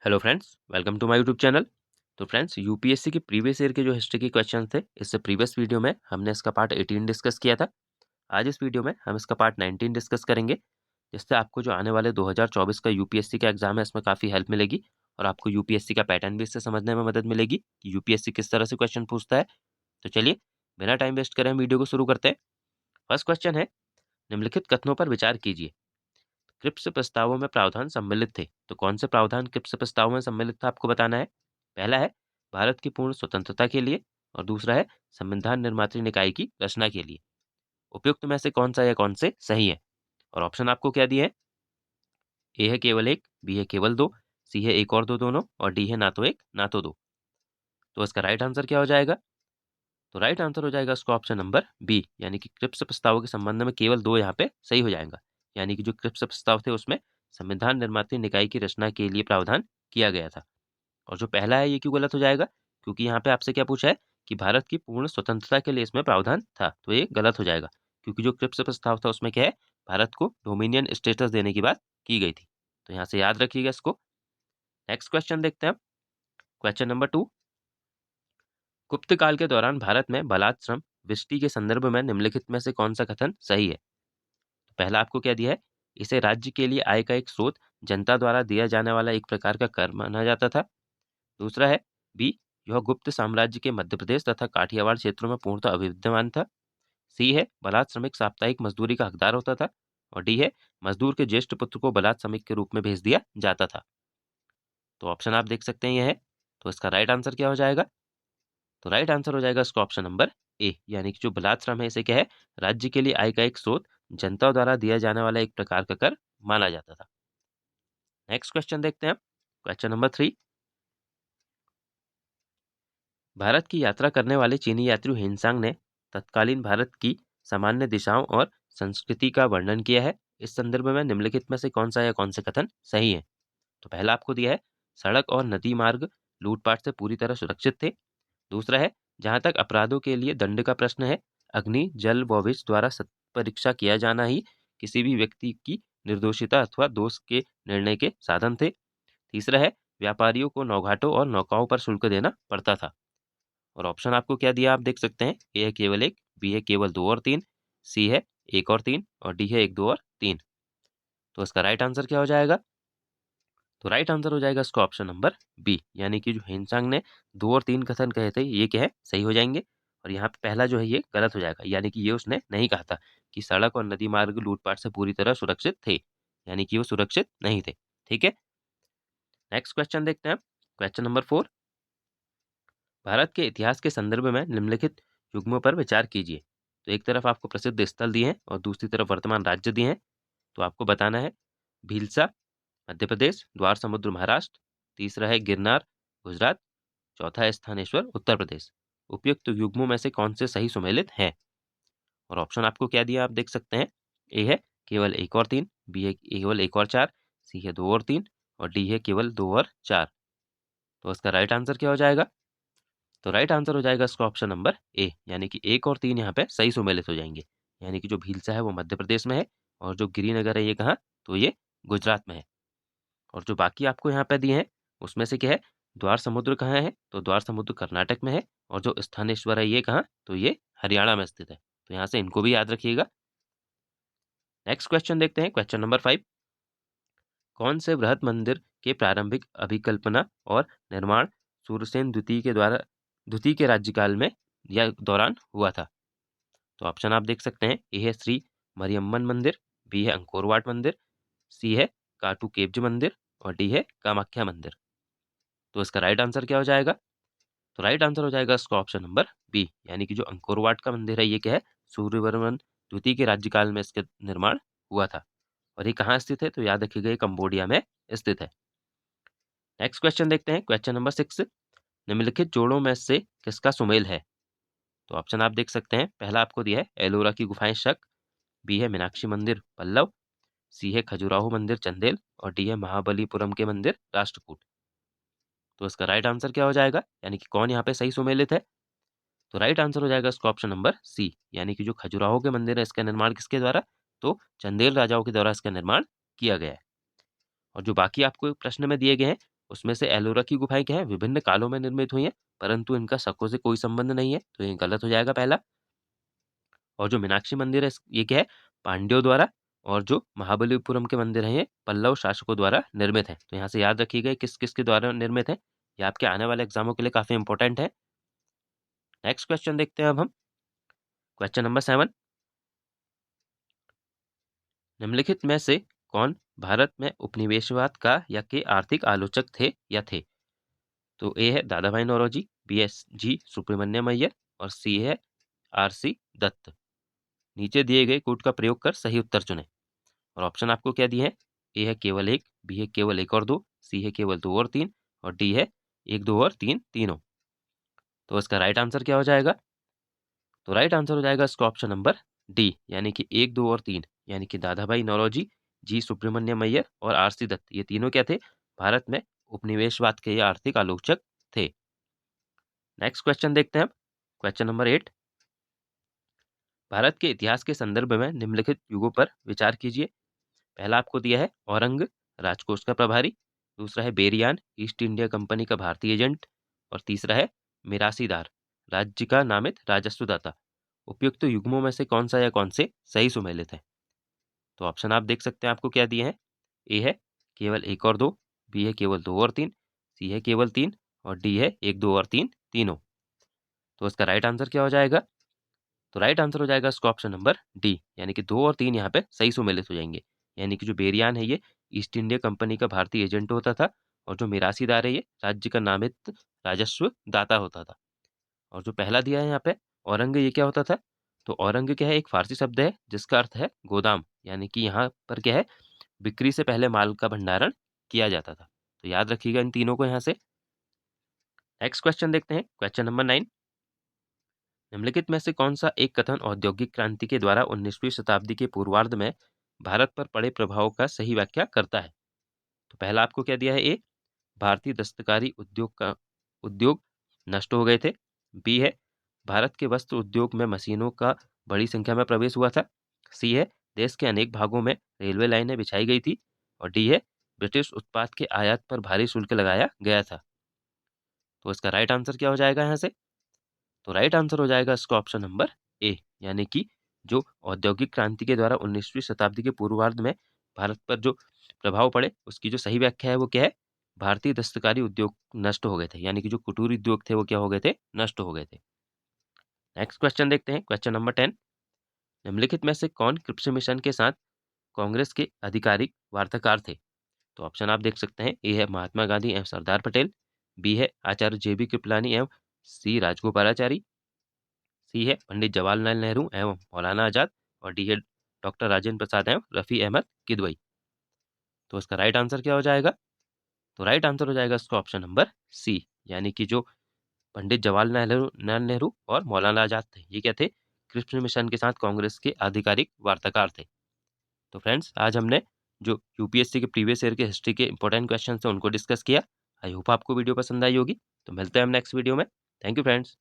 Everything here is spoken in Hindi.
Hello friends, welcome to my YouTube channel. तो फ्रेंड्स, यूपीएससी के प्रीवियस ईयर के जो हिस्ट्री के क्वेश्चन थे, इससे प्रीवियस वीडियो में हमने इसका पार्ट 18 डिस्कस किया था। आज इस वीडियो में हम इसका पार्ट 19 डिस्कस करेंगे, जिससे आपको जो आने वाले 2024 का यूपीएससी का एग्जाम है, इसमें काफ़ी हेल्प मिलेगी और आपको यूपीएससी का पैटर्न भी इससे समझने में मदद मिलेगी कि यूपीएससी किस तरह से क्वेश्चन पूछता है। तो चलिए, बिना टाइम वेस्ट करें हम वीडियो को शुरू करते हैं। फर्स्ट क्वेश्चन है, निम्नलिखित कथनों पर विचार कीजिए। क्रिप्स प्रस्तावों में प्रावधान सम्मिलित थे, तो कौन से प्रावधान क्रिप्स प्रस्तावों में सम्मिलित था आपको बताना है। पहला है भारत की पूर्ण स्वतंत्रता के लिए और दूसरा है संविधान निर्मात्री निकाय की रचना के लिए। उपयुक्त में से कौन सा या कौन से सही है? और ऑप्शन आपको क्या दिए हैं? ए है केवल एक, बी है केवल दो, सी है एक और दो दोनों और डी है ना तो एक ना तो दो। तो इसका राइट आंसर क्या हो जाएगा? तो राइट आंसर हो जाएगा इसका ऑप्शन नंबर बी, यानी कि क्रिप्स प्रस्तावों के संबंध में केवल दो यहाँ पे सही हो जाएगा। यानी कि जो क्रिप्स प्रस्ताव थे उसमें संविधान निर्मात्री निकाय की रचना के लिए प्रावधान किया गया था। और जो पहला है ये क्यों गलत हो जाएगा? क्योंकि यहाँ पे आपसे क्या पूछा है कि भारत की पूर्ण स्वतंत्रता के लिए इसमें प्रावधान था, तो ये गलत हो जाएगा। क्योंकि जो क्रिप्स प्रस्ताव था उसमें क्या है, भारत को डोमिनियन स्टेटस देने की बात की गई थी। तो यहाँ से याद रखिएगा इसको। नेक्स्ट क्वेश्चन देखते हैं। क्वेश्चन नंबर 2, गुप्त काल के दौरान भारत में बलात् श्रम वृष्टि के संदर्भ में निम्नलिखित में से कौन सा कथन सही है? तो पहला आपको क्या दिया है, इसे राज्य के लिए आय का एक स्रोत, जनता द्वारा दिया जाने वाला एक प्रकार का कर माना जाता था। दूसरा है बी, यह गुप्त साम्राज्य के मध्य प्रदेश तथा काठियावाड़ क्षेत्रों में पूर्णतः अविद्यमान था। सी है बलात् श्रमिक साप्ताहिक मजदूरी का हकदार होता था। और डी है मजदूर के ज्येष्ठ पुत्र को बलात् श्रमिक के रूप में भेज दिया जाता था। तो ऑप्शन आप देख सकते हैं यह है। तो इसका राइट आंसर क्या हो जाएगा? तो राइट आंसर हो जाएगा इसका ऑप्शन नंबर ए, यानी कि जो बलात् श्रम है इसे क्या है, राज्य के लिए आय का एक स्रोत, जनता द्वारा दिया जाने वाला एक प्रकार का कर माना जाता था। नेक्स्ट क्वेश्चन देखते हैं। क्वेश्चन नंबर 3, भारत की यात्रा करने वाले चीनी यात्री हिनसांग ने तत्कालीन भारत की सामान्य दिशाओं और संस्कृति का वर्णन किया है। इस संदर्भ में निम्नलिखित में से कौन सा या कौन से कथन सही है? तो पहला आपको दिया है, सड़क और नदी मार्ग लूटपाट से पूरी तरह सुरक्षित थे। दूसरा है, जहां तक अपराधों के लिए दंड का प्रश्न है, अग्नि जल व विष द्वारा परीक्षा किया जाना ही किसी भी व्यक्ति की निर्दोषिता अथवा दोष के निर्णय के साधन थे। तीसरा है, व्यापारियों को नौघाटों और नौकाओं पर शुल्क देना पड़ता था। और ऑप्शन आपको क्या दिया आप देख सकते हैं, ए है केवल एक, बी है केवल दो और तीन, सी है एक और तीन और डी है एक दो और तीन। तो इसका राइट आंसर क्या हो जाएगा? तो राइट आंसर हो जाएगा इसका ऑप्शन नंबर बी, यानी कि जो हिनसांग ने दो और तीन कथन कहे थे ये क्या है, सही हो जाएंगे। और यहाँ पे पहला जो है ये गलत हो जाएगा, यानी कि ये उसने नहीं कहा था कि सड़क और नदी मार्ग लूटपाट से पूरी तरह सुरक्षित थे, यानी कि वो सुरक्षित नहीं थे। ठीक है, नेक्स्ट क्वेश्चन देखते हैं। क्वेश्चन नंबर 4, भारत के इतिहास के संदर्भ में निम्नलिखित युग्मों पर विचार कीजिए। तो एक तरफ आपको प्रसिद्ध स्थल दिए हैं और दूसरी तरफ वर्तमान राज्य दिए हैं। तो आपको बताना है, भीलसा मध्य प्रदेश, द्वार समुद्र महाराष्ट्र, तीसरा है गिरनार गुजरात, चौथा है स्थानेश्वर उत्तर प्रदेश। उपयुक्त युग्मों में से कौन से सही सुमेलित हैं? और ऑप्शन आपको क्या दिया आप देख सकते हैं, ए है केवल एक और तीन, बी है केवल एक और चार, सी है दो और तीन और डी है केवल दो और चार। तो इसका राइट आंसर क्या हो जाएगा? तो राइट आंसर हो जाएगा इसका ऑप्शन नंबर ए, यानी कि एक और तीन यहाँ पे सही सुमेलित हो जाएंगे। यानी कि जो भीलसा है वो मध्य प्रदेश में है और जो गिरिनगर है ये कहाँ, तो ये गुजरात में है। और जो बाकी आपको यहाँ पे दिए हैं उसमें से क्या है, द्वार समुद्र कहाँ है, तो द्वार समुद्र कर्नाटक में है और जो स्थानेश्वर है ये कहाँ, तो ये हरियाणा में स्थित है। तो यहाँ से इनको भी याद रखिएगा। नेक्स्ट क्वेश्चन देखते हैं। क्वेश्चन नंबर 5, कौन से बृहद मंदिर के प्रारंभिक अभिकल्पना और निर्माण सूरसेन द्वितीय के राज्यकाल में या दौरान हुआ था? तो ऑप्शन आप देख सकते हैं, ए है श्री मरियम्मन मंदिर, बी है अंकोरवाट मंदिर, सी है काटू केब्ज मंदिर और डी है कामाख्या मंदिर। तो इसका राइट आंसर क्या हो जाएगा? तो राइट आंसर हो जाएगा इसका ऑप्शन नंबर बी, यानी कि जो अंकोरवाट का मंदिर है ये क्या है, सूर्यवर्मन द्वितीय के राज्यकाल में इसका निर्माण हुआ था। और ये कहाँ स्थित है, तो याद रखिएगा ये कंबोडिया में स्थित है। नेक्स्ट क्वेश्चन देखते हैं। क्वेश्चन नंबर 6, निम्नलिखित जोड़ों में से किसका सुमेल है? तो ऑप्शन आप देख सकते हैं, पहला आपको दिया है एलोरा की गुफाएं शक, बी है मीनाक्षी मंदिर पल्लव, सी है खजुराहो मंदिर चंदेल और डी है महाबलीपुरम के मंदिर राष्ट्रकूट। तो इसका राइट आंसर क्या हो जाएगा, यानी कि कौन यहाँ पे सही सुमेलित है? तो राइट आंसर हो जाएगा इसका ऑप्शन नंबर सी, यानी कि जो खजुराहो के मंदिर है इसका निर्माण किसके द्वारा, तो चंदेल राजाओं के द्वारा इसका निर्माण किया गया है। और जो बाकी आपको प्रश्न में दिए गए हैं उसमें से एलोरा की गुफाएं क्या है, विभिन्न कालों में निर्मित हुई हैं, परंतु इनका शकों से कोई संबंध नहीं है, तो ये गलत हो जाएगा पहला। और जो मीनाक्षी मंदिर है ये क्या है, पांड्यों द्वारा, और जो महाबलीपुरम के मंदिर हैं ये पल्लव शासकों द्वारा निर्मित है। तो यहाँ से याद रखिएगा किस किस के द्वारा निर्मित है, ये आपके आने वाले एग्जामों के लिए काफी इंपॉर्टेंट है। नेक्स्ट क्वेश्चन देखते हैं अब हम। क्वेश्चन नंबर 7, निम्नलिखित में से कौन भारत में उपनिवेशवाद का या के आर्थिक आलोचक थे या थे? तो ए है Dada Bhai Naoroji, B S G Subramaniam Iyer, और सी है आर सी दत्त। नीचे दिए गए कोड का प्रयोग कर सही उत्तर चुनें। और ऑप्शन आपको क्या दिए हैं, ए है केवल एक, बी है केवल एक और दो, सी है केवल दो और तीन, और डी है एक दो और तीन तीनों। तो इसका राइट आंसर क्या हो जाएगा? तो राइट आंसर हो जाएगा इसका ऑप्शन नंबर डी, यानी कि एक दो और तीन, यानी कि दादा भाई नौरोजी, जी सुब्रमण्यम अय्यर और आर सी दत्त, ये तीनों क्या थे, भारत में उपनिवेशवाद के ये आर्थिक आलोचक थे। नेक्स्ट क्वेश्चन देखते हैं अब। क्वेश्चन नंबर 8, भारत के इतिहास के संदर्भ में निम्नलिखित युगों पर विचार कीजिए। पहला आपको दिया है औरंग, राजकोष का प्रभारी, दूसरा है बेरियान, ईस्ट इंडिया कंपनी का भारतीय एजेंट, और तीसरा है मिरासीदार, राज्य का नामित राजस्व दाता। उपयुक्त युग्मों में से कौन सा या कौन से सही सुमेलित है? तो ऑप्शन आप देख सकते हैं आपको क्या दिए हैं। ए है केवल एक और दो, बी है केवल दो और तीन, सी है केवल तीन, और डी है एक दो और तीन तीनों। तो इसका राइट आंसर क्या हो जाएगा? तो राइट आंसर हो जाएगा इसका ऑप्शन नंबर डी, यानी कि दो और तीन यहाँ पे सही सुमेलित हो जाएंगे। यानी कि जो बेरियान है ये ईस्ट इंडिया कंपनी का भारतीय एजेंट होता था, और जो मिरासीदार है ये राज्य का नामित राजस्व दाता होता था। और जो पहला दिया है यहाँ पे औरंग, ये क्या होता था? तो औरंग क्या है, एक फारसी शब्द है जिसका अर्थ है गोदाम, यानी कि यहाँ पर क्या है, बिक्री से पहले माल का भंडारण किया जाता था। तो याद रखिएगा इन तीनों को यहाँ से। नेक्स्ट क्वेश्चन देखते हैं। क्वेश्चन नंबर 9, निम्नलिखित में से कौन सा एक कथन औद्योगिक क्रांति के द्वारा 19वीं शताब्दी के पूर्वार्ध में भारत पर पड़े प्रभाव का सही व्याख्या करता है? तो पहला आपको क्या दिया है, ए भारतीय दस्तकारी उद्योग नष्ट हो गए थे, बी है भारत के वस्त्र उद्योग में मशीनों का बड़ी संख्या में प्रवेश हुआ था, सी है देश के अनेक भागों में रेलवे लाइनें बिछाई गई थी, और डी है ब्रिटिश उत्पाद के आयात पर भारी शुल्क लगाया गया था। तो इसका राइट आंसर क्या हो जाएगा यहाँ से? तो राइट आंसर हो जाएगा इसका ऑप्शन नंबर ए, यानी कि जो औद्योगिक क्रांति के द्वारा 19वीं शताब्दी के पूर्वार्ध में भारत पर जो प्रभाव पड़े उसकी जो सही व्याख्या है वो क्या है, भारतीय दस्तकारी उद्योग नष्ट हो गए थे, यानी कि जो कुटीर उद्योग थे वो क्या हो गए थे, नष्ट हो गए थे। नेक्स्ट क्वेश्चन देखते हैं। क्वेश्चन नंबर 10, निम्नलिखित में से कौन क्रिप्स मिशन के साथ कांग्रेस के आधिकारिक वार्ताकार थे? तो ऑप्शन आप देख सकते हैं। ए है महात्मा गांधी एवं सरदार पटेल, बी है आचार्य जे बी कृपलानी एवं सी राजगोपालाचारी, सी है पंडित जवाहरलाल नेहरू एवं मौलाना आजाद, और डी है डॉक्टर राजेंद्र प्रसाद एवं रफी अहमद किदवई। तो इसका राइट आंसर क्या हो जाएगा? तो राइट आंसर हो जाएगा इसका ऑप्शन नंबर सी, यानी कि जो पंडित जवाहरलाल नेहरू और मौलाना आजाद थे ये क्या थे, कृष्ण मिशन के साथ कांग्रेस के आधिकारिक वार्ताकार थे। तो फ्रेंड्स आज हमने जो यूपीएससी के प्रीवियस ईयर के हिस्ट्री के इंपॉर्टेंट क्वेश्चन थे उनको डिस्कस किया। आई होप आपको वीडियो पसंद आई होगी। तो मिलते हैं हम नेक्स्ट वीडियो में। Thank you friends.